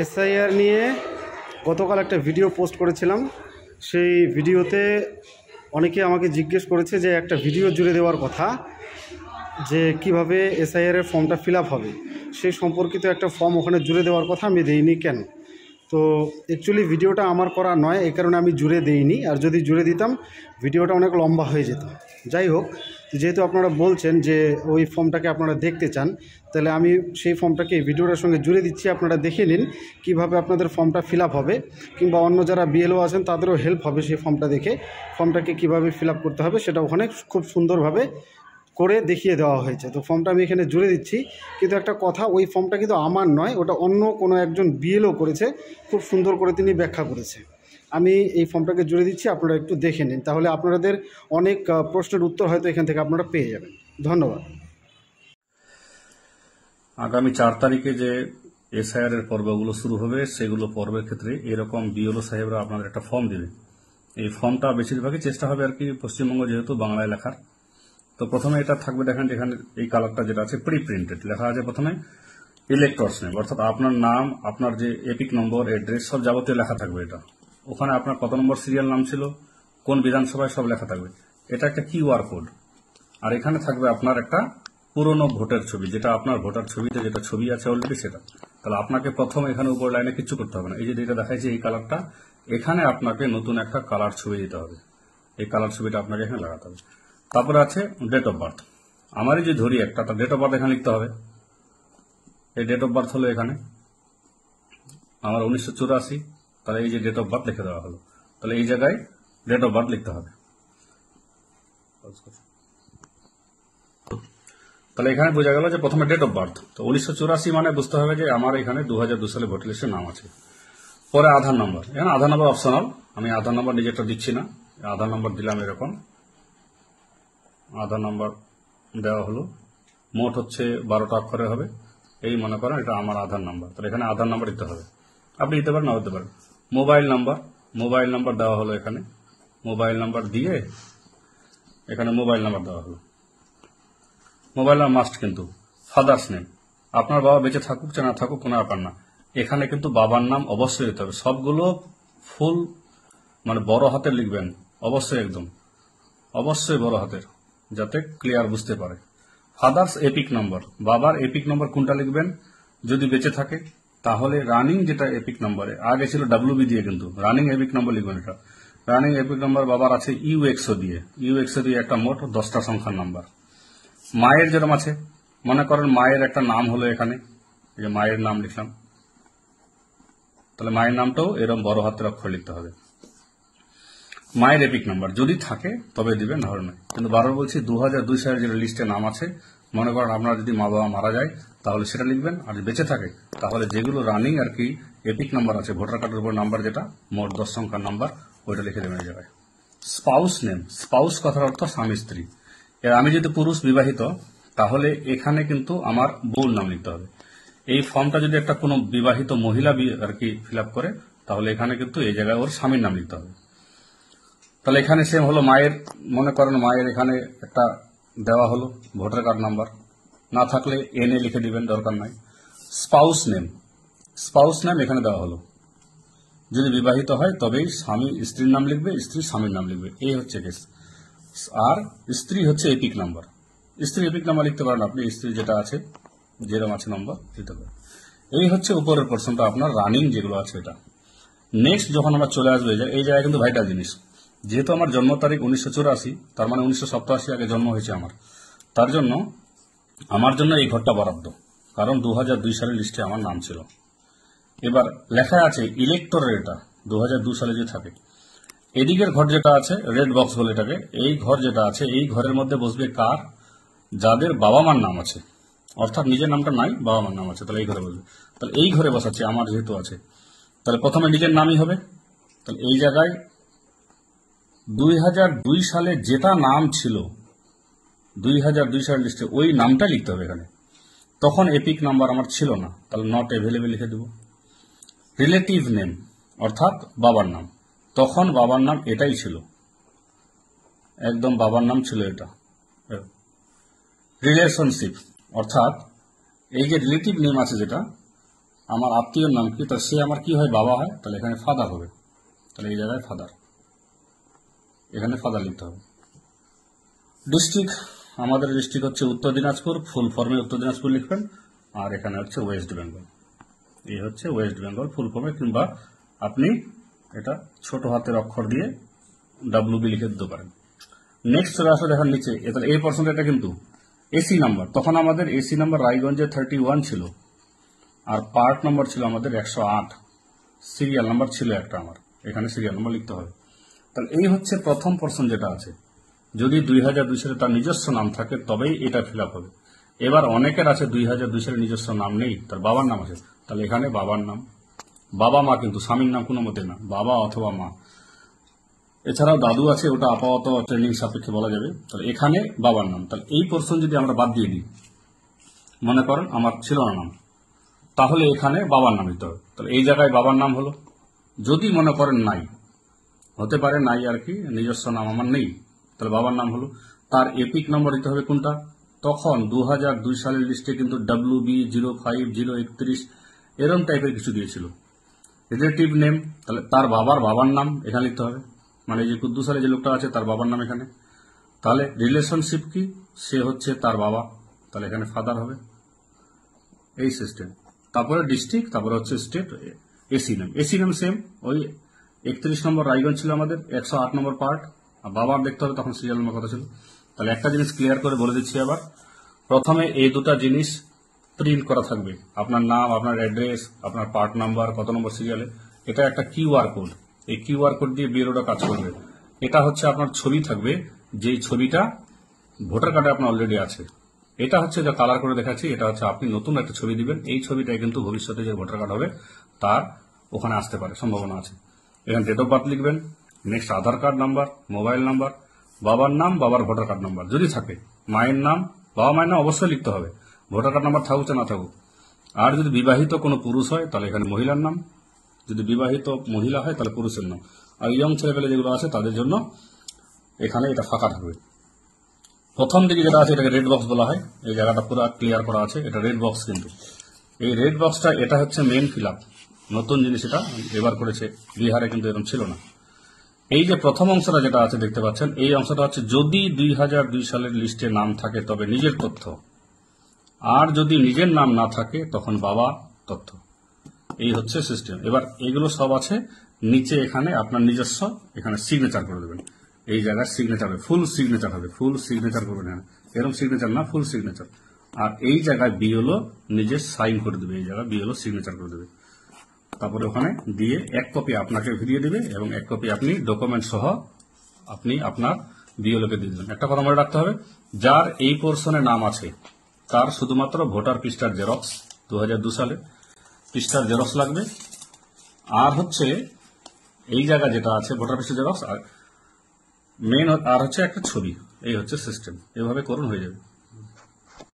SIR নিয়ে গতকাল একটা ভিডিও পোস্ট করেছিলাম। সেই ভিডিওতে অনেকে আমাকে জিজ্ঞেস করেছে যে একটা ভিডিও জুড়ে দেওয়ার কথা, যে কিভাবে এসআইআরের ফর্মটা ফিল আপ হবে, সেই সম্পর্কিত একটা ফর্ম ওখানে জুড়ে দেওয়ার কথা। আমি দেইনি কেন? তো অ্যাকচুয়ালি ভিডিওটা আমার করা নয়, এই কারণে আমি জুড়ে দেইনি। আর যদি জুড়ে দিতাম ভিডিওটা অনেক লম্বা হয়ে যেত। যাই হোক, যেহেতু আপনারা বলছেন যে ওই ফর্মটাকে আপনারা দেখতে চান, তাহলে আমি সেই ফর্মটাকে ভিডিওটার সঙ্গে জুড়ে দিচ্ছি। আপনারা দেখে নিন কীভাবে আপনাদের ফর্মটা ফিল আপ হবে, কিংবা অন্য যারা বিএলও আছেন তাদেরও হেল্প হবে সেই ফর্মটা দেখে। ফর্মটাকে কীভাবে ফিল আপ করতে হবে সেটা ওখানে খুব সুন্দরভাবে করে দেখিয়ে দেওয়া হয়েছে। তো ফর্মটা আমি এখানে জুড়ে দিচ্ছি। কিন্তু একটা কথা, ওই ফর্মটা কিন্তু আমার নয়, ওটা অন্য কোনো একজন বিএলও করেছে, খুব সুন্দর করে তিনি ব্যাখ্যা করেছে। আমি এই ফর্মটাকে জুড়ে দিচ্ছি, আপনারা একটু দেখে নিন, তাহলে আপনাদের অনেক প্রশ্নের উত্তর হয়তো এখান থেকে আপনারা পেয়ে যাবেন। ধন্যবাদ। আগামী 4 তারিখে যে এসআইআর এর পর্বগুলো শুরু হবে, সেগুলো পর্বের ক্ষেত্রে এরকম বিএলও সাহেবরা আপনাদের একটা ফর্ম দেবে। এই ফর্মটা বেশিরভাগই চেষ্টা হবে আর কি পশ্চিমবঙ্গ যেহেতু বাংলায় লেখার। তো প্রথমে এটা থাকবে, দেখেন যেখানে এই কালারটা যেটা আছে প্রি প্রিন্টেড, লেখা আছে প্রথমে ইলেক্টরস নেম, অর্থাৎ আপনার নাম, আপনার যে এপিক নম্বর, অ্যাড্রেস, সব যাবতীয় লেখা থাকবে। এটা ওখানে আপনার কত নম্বর সিরিয়াল নাম ছিল, কোন বিধানসভায়, সব লেখা থাকবে। এটা একটা কিউআর কোড। আর এখানে থাকবে আপনার একটা পুরনো ভোটার ছবি, যেটা আপনার ভোটার ছবিতে যেটা ছবি আছে অলরেডি সেটা। তাহলে আপনাকে প্রথম এখানে উপর লাইনে কিছু করতে হবে না। এই যে যেটা দেখাইছে এই কালারটা, এখানে আপনাকে নতুন একটা কালার ছবি দিতে হবে। এই কালার ছবিটা আপনাকে এখানে লাগাতে হবে। তারপরে আছে ডেট অফ বার্থ। আমারই যে ধরি একটা, তার ডেট অফ বার্থ এখানে লিখতে হবে। এই ডেট অফ বার্থ হলো এখানে আমার 1984, তাহলে এই যে ডেট অফ বার্থ লিখে দেওয়া হলো। তাহলে এই জায়গায় ডেট অফ বার্থ লিখতে হবে। তাহলে এখানে বোঝা গেল যে প্রথমে ডেট অফ বার্থ, তো 1984 মানে বুঝতে হবে যে আমার এখানে 2002 সালে ভোটার লিস্টে নাম আছে। পরে আধার নাম্বার, এখানে আধার নাম্বার অপশনাল, আমি আধার নাম্বার নিজেরটা দিচ্ছি না। আধার নাম্বার দিলাম এরকম, আধার নাম্বার দেওয়া হলো। মোট হচ্ছে 12টা অক্ষরে হবে। এই মনে করেন এটা আমার আধার নাম্বার, তাহলে এখানে আধার নাম্বার দিতে হবে। আপনি দিতে পারেন, না দিতে পারেন। মোবাইল নাম্বার দেওয়া হলো এখানে। মোবাইল নাম্বার দিয়ে এখানে মোবাইল নাম্বার দেওয়া হলো। মোবাইল নাম্বার মাস্ট কিন্তু। ফাদার্স নেম, আপনার বাবা বেঁচে থাকুক না থাকুক কোনো ব্যাপার না, এখানে কিন্তু বাবার নাম অবশ্যই দিতে হবে। সবগুলো ফুল মানে বড় হাতের লিখবেন, অবশ্যই, একদম অবশ্যই বড় হাতের, যাতে ক্লিয়ার বুঝতে পারে। ফাদার্স এপিক নম্বর, বাবার এপিক নম্বর কোনটা লিখবেন যদি বেঁচে থাকে, তাহলে রানিং যেটা এপিক নম্বরে আগে ছিল ডাব্লিউবি দিয়ে, কিন্তু রানিং এপিক নম্বর লিখবেন। এটা রানিং এপিক নম্বর বাবার আছে ইউএক্সও দিয়ে একটা মোট 10টা সংখ্যার নাম্বার। মায়ের যেরকম আছে, মনে করেন মায়ের একটা নাম হলো এখানে, এই যে মায়ের নাম লিখলাম, তাহলে মায়ের নামটাও এরকম বড় হাতের অক্ষর লিখতে হবে। মায়ের এপিক নাম্বার যদি থাকে তবে দিবেন, না হলে নয়। কিন্তু বারবার বলছি 2002 সালের যে লিস্টে নাম আছে, মনে করেন আপনার যদি মা বাবা মারা যায় তাহলে সেটা লিখবেন। আর যদি বেঁচে থাকে তাহলে যেগুলো রানিং আর কি এপিক নাম্বার আছে, ভোটার কার্ডের উপর নাম্বার যেটা মোট 10 সংখ্যার নাম্বার, ওইটা লিখে দেবেন এই জায়গায়। স্পাউস নেম, স্পাউস কথার অর্থ স্বামী স্ত্রী। এর আমি যদি পুরুষ বিবাহিত, তাহলে এখানে কিন্তু আমার বউর নাম লিখতে হবে। এই ফর্মটা যদি একটা কোনো বিবাহিত মহিলা আর কি ফিল আপ করে, তাহলে এখানে কিন্তু এই জায়গায় ওর স্বামীর নাম লিখতে হবে। তাহলে এখানে সেম হলো মায়ের, মনে করেন মায়ের এখানে একটা দেওয়া হলো ভোটার কার্ড নাম্বার, না থাকলে এনএ লিখে দিবেন, দরকার নাই। স্পাউস নেম এখানে দেওয়া হলো। যদি বিবাহিত হয় তবেই স্বামী স্ত্রীর নাম লিখবে, স্ত্রী স্বামীর নাম লিখবে, এই হচ্ছে কেস। আর স্ত্রী হচ্ছে এপিক নাম্বার, স্ত্রী এপিক নাম্বার লিখতে পারেন আপনি, স্ত্রী যেটা আছে যেরকম আছে নম্বর দিতে পারেন। এই হচ্ছে উপরের পোর্শনটা আপনার রানিং যেগুলো আছে এটা। নেক্সট যখন আমরা চলে আসবে, এই জায়গায় কিন্তু ভাইটাল জিনিস, যেহেতু আমার জন্ম তারিখ 1984, তার মানে 1987 আগে জন্ম হয়েছে আমার, তার জন্য আমার জন্য এই ঘরটা বরাদ্দ, কারণ 2002 সালের লিস্টে আমার নাম ছিল। এবার লেখা আছে ইলেক্টরের, এটা 2002 সালে যে থাকে, এদিকের ঘর যেটা আছে রেড বক্স বলে এটাকে, এই ঘর যেটা আছে এই ঘরের মধ্যে বসবে কার, যাদের বাবা মার নাম আছে, অর্থাৎ নিজের নামটা নাই, বাবা মার নাম আছে, তাহলে এই ঘরে বসবে। তাহলে এই ঘরে বসাচ্ছি, আমার যেহেতু আছে, তাহলে প্রথমে নিজের নামই হবে। তাহলে এই জায়গায় 2002 সালে যেটা নাম ছিল 2002 সালের লিস্টে, ওই নামটা লিখতে হবে এখানে। তখন এপিক নাম্বার আমার ছিল না, তাহলে নট অ্যাভেলেবেল লিখে দেব। রিলেটিভ নেম অর্থাৎ বাবার নাম, তখন বাবার নাম এটাই ছিল, একদম বাবার নাম ছিল এটা। রিলেশনশিপ অর্থাৎ এই যে রিলেটিভ নেম আছে যেটা, আমার আত্মীয়র নাম কি, তাহলে সে আমার কি হয়, বাবা হয়, তাহলে এখানে ফাদার হবে। তাহলে এই জায়গায় ফাদার, এখানে ফাদার লিখতে হবে। ডিস্ট্রিক্ট, আমাদের ডিস্ট্রিক্ট হচ্ছে উত্তর দিনাজপুর, ফুল ফর্মে উত্তর দিনাজপুর লিখবেন। আর এখানে হচ্ছে ওয়েস্ট বেঙ্গল, এই হচ্ছে ওয়েস্ট বেঙ্গল ফুল ফর্মে, কিংবা আপনি এটা ছোট হাতের অক্ষর দিয়ে WB লিখে দিতে পারেন। নেক্সট চলে আসলে দেখার নিচে, তাহলে এই পার্সেন্ট এটা কিন্তু এসি নাম্বার। তখন আমাদের এসি নাম্বার রায়গঞ্জে 31 ছিল, আর পার্ট নাম্বার ছিল আমাদের 108, সিরিয়াল নাম্বার ছিল একটা আমার, এখানে সিরিয়াল নাম্বার লিখতে হবে। তাহলে এই হচ্ছে প্রথম পার্সন যেটা আছে, যদি 2002 সালে তার নিজস্ব নাম থাকে তবেই এটা ফিল আপ হবে। এবার অনেকের আছে 2002 সালে নিজস্ব নাম নেই, তার বাবার নাম আছে, তাহলে এখানে বাবার নাম, বাবা মা, কিন্তু স্বামীর নাম কোনো মতে না, বাবা অথবা মা। এছাড়াও দাদু আছে, ওটা আপাতত ট্রেনিং সাপেক্ষে বলা যাবে। তাহলে এখানে বাবার নাম, তাহলে এই পোর্শন যদি আমরা বাদ দিয়ে দিই, মনে করেন আমার ছিল না নাম, তাহলে এখানে বাবার নাম দিতে হবে। তাহলে এই জায়গায় বাবার নাম হলো। যদি মনে করেন নাই, হতে পারে নাই আর কি, নিজস্ব নাম আমার নেই, তাহলে বাবার নাম হলো। তার এপিক নম্বর দিতে হবে কোনটা, তখন 2002 সালের লিস্টে কিন্তু WB 05031 এরকম টাইপের কিছু দিয়েছিল। রিলেটিভ নেম, তাহলে তার বাবার নাম এখানে লিখতে হবে, মানে যে 2002 সালে যে লোকটা আছে তার বাবার নাম এখানে। তাহলে রিলেশনশিপ কি, সে হচ্ছে তার বাবা, তাহলে এখানে ফাদার হবে, এই সিস্টেম। তারপরে ডিস্ট্রিক্ট, তারপরে হচ্ছে স্টেট, এসি নেম সেম, ওই 31 নম্বর রায়গঞ্জ ছিল আমাদের, 108 নম্বর পার্ট, আর বাবার দেখতে হবে তখন সিরিয়াল নম্বর কথা ছিল। তাহলে একটা জিনিস ক্লিয়ার করে বলে দিচ্ছি আবার, প্রথমে এই দুটা জিনিস প্রিন্ট করা থাকবে, আপনার নাম, আপনার অ্যাড্রেস, আপনার পার্ট নাম্বার, কত নম্বর সিরিয়ালে, এটা একটা কিউআর কোড। এই কিউআর কোড দিয়ে বিএলওটা কাজ করবে। এটা হচ্ছে আপনার ছবি থাকবে, যেই ছবিটা ভোটার কার্ডে আপনার অলরেডি আছে। এটা হচ্ছে যা কালার করে দেখাচ্ছি, এটা হচ্ছে আপনি নতুন একটা ছবি দিবেন, এই ছবিটাই কিন্তু ভবিষ্যতে যে ভোটার কার্ড হবে তার ওখানে আসতে পারে, সম্ভাবনা আছে। এখানে ডেট অফ বার্থ লিখবেন, নেক্সট আধার কার্ড নাম্বার, মোবাইল নাম্বার, বাবার নাম, বাবার ভোটার কার্ড নাম্বার যদি থাকে, মায়ের নাম, বাবা মায়ের নাম অবশ্যই লিখতে হবে, ভোটার কার্ড নাম্বার থাকুক না থাকুক। আর যদি বিবাহিত কোনো পুরুষ হয় তাহলে এখানে মহিলার নাম, যদি বিবাহিত মহিলা হয় তাহলে পুরুষের নাম। আর ইয়ং ছেলেপেলে যেগুলো আছে তাদের জন্য এখানে এটা ফাঁকা থাকবে। প্রথম দিকে যেটা আছে এটাকে রেড বক্স বলা হয়, এই জায়গাটা পুরো ক্লিয়ার করা আছে, এটা রেড বক্স। কিন্তু এই রেড বক্সটা এটা হচ্ছে মেন ফিল আপ, নতুন জিনিস, এটা এবার করেছে, বিহারে কিন্তু এরকম ছিল না। এই যে প্রথম অংশটা যেটা আছে দেখতে পাচ্ছেন, এই অংশটা হচ্ছে যদি 2002 সালের লিস্টে নাম থাকে তবে নিজের তথ্য, আর যদি নিজের নাম না থাকে তখন বাবা তথ্য। এই হচ্ছে সিস্টেম। এবার এগুলো সব আছে নিচে, এখানে আপনার নিজস্ব, এখানে সিগনেচার করে দেবেন, এই জায়গায় সিগনেচার হবে, ফুল সিগনেচার হবে, ফুল সিগনেচার করবেন, এরকম সিগনেচার না, ফুল সিগনেচার। আর এই জায়গায় বিএলও নিজে সাইন করে দেবে, এই জায়গায় বিএলও সিগনেচার করে দেবে। তারপরে ওখানে দিয়ে এক কপি আপনাকে ভিডিও দিবে এবং এক কপি আপনি ডকুমেন্ট সহ আপনি আপনার বিএলওকে দিয়ে দেবেন। একটা কথা মনে রাখতে হবে, যার এই পোর্শনে নাম আছে তার শুধুমাত্র ভোটার পৃষ্ঠার জেরক্স, 2002 সালে পৃষ্ঠার জেরক্স লাগবে, আর হচ্ছে এই জায়গা যেটা আছে ভোটার পৃষ্ঠার জেরক্স, আর মেন আর হচ্ছে একটা ছবি। এই হচ্ছে সিস্টেম, এভাবে করুন, হয়ে যাবে।